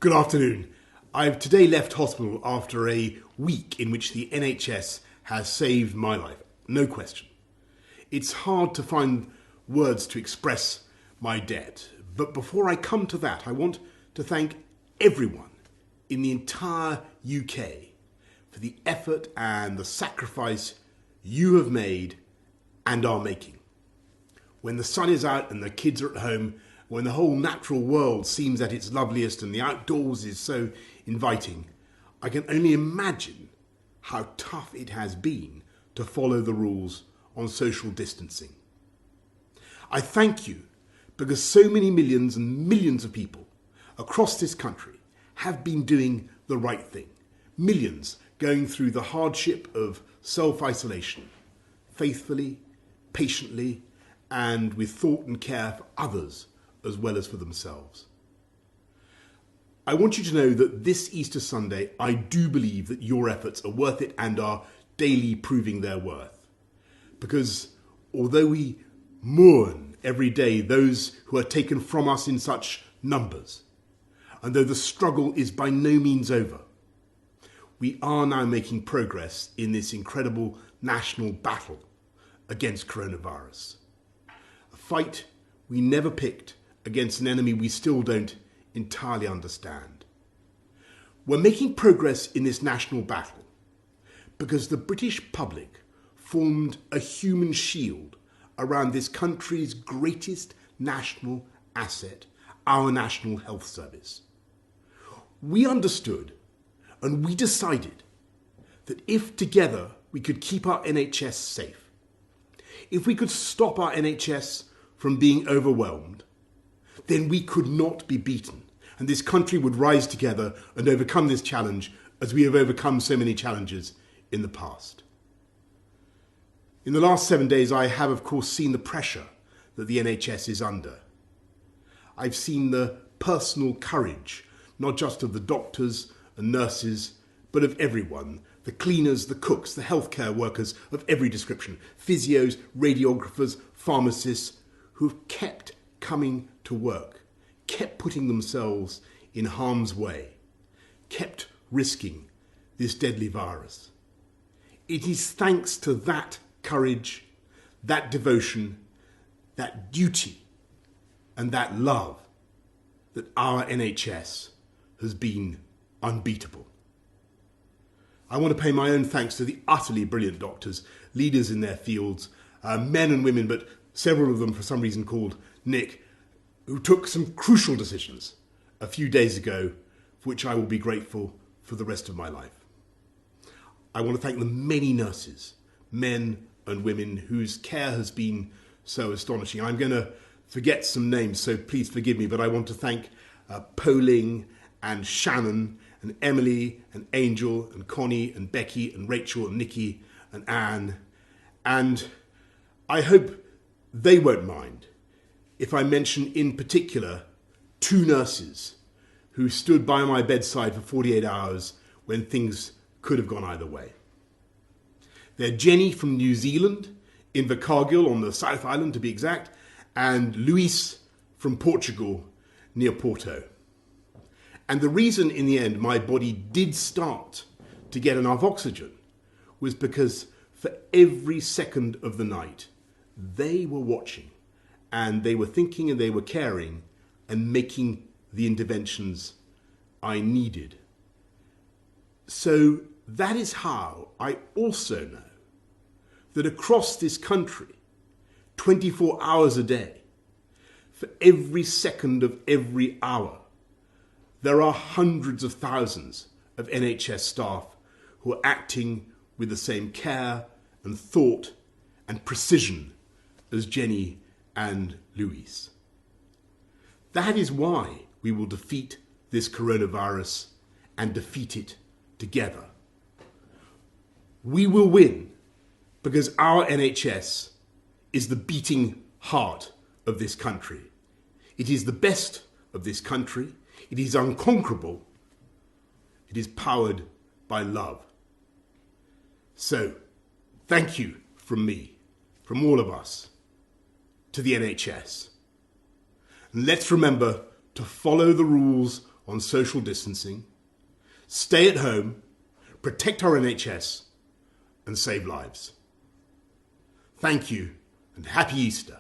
Good afternoon. I've today left hospital after a week in which the NHS has saved my life, no question. It's hard to find words to express my debt, but before I come to that, I want to thank everyone in the entire UK for the effort and the sacrifice you have made and are making. When the sun is out and the kids are at home, when the whole natural world seems at its loveliest and the outdoors is so inviting, I can only imagine how tough it has been to follow the rules on social distancing. I thank you because so many millions and millions of people across this country have been doing the right thing. Millions going through the hardship of self-isolation, faithfully, patiently, and with thought and care for others as well as for themselves. I want you to know that this Easter Sunday, I do believe that your efforts are worth it and are daily proving their worth. Because although we mourn every day those who are taken from us in such numbers, and though the struggle is by no means over, we are now making progress in this incredible national battle against coronavirus. A fight we never picked against an enemy we still don't entirely understand. We're making progress in this national battle because the British public formed a human shield around this country's greatest national asset, our National Health Service. We understood and we decided that if together we could keep our NHS safe, if we could stop our NHS from being overwhelmed, then we could not be beaten, and this country would rise together and overcome this challenge as we have overcome so many challenges in the past. In the last 7 days, I have, of course, seen the pressure that the NHS is under. I've seen the personal courage, not just of the doctors and nurses, but of everyone, the cleaners, the cooks, the healthcare workers of every description, physios, radiographers, pharmacists, who have kept coming to work, kept putting themselves in harm's way, kept risking this deadly virus. It is thanks to that courage, that devotion, that duty, and that love that our NHS has been unbeatable. I want to pay my own thanks to the utterly brilliant doctors, leaders in their fields, men and women, but several of them for some reason called Nick, who took some crucial decisions a few days ago, for which I will be grateful for the rest of my life. I want to thank the many nurses, men and women, whose care has been so astonishing. I'm going to forget some names, so please forgive me, but I want to thank Poling and Shannon and Emily and Angel and Connie and Becky and Rachel and Nikki and Anne. And I hope they won't mind if I mention in particular 2 nurses who stood by my bedside for 48 hours when things could have gone either way. They're Jenny from New Zealand, in Invercargill on the South Island to be exact, and Luis from Portugal near Porto. And the reason in the end my body did start to get enough oxygen was because for every second of the night, they were watching and they were thinking and they were caring and making the interventions I needed. So that is how I also know that across this country, 24 hours a day, for every second of every hour, there are hundreds of thousands of NHS staff who are acting with the same care and thought and precision as Jenny and Luis. That is why we will defeat this coronavirus and defeat it together. We will win because our NHS is the beating heart of this country. It is the best of this country. It is unconquerable. It is powered by love. So, thank you from me, from all of us, to the NHS. And let's remember to follow the rules on social distancing, stay at home, protect our NHS, and save lives. Thank you, and happy Easter.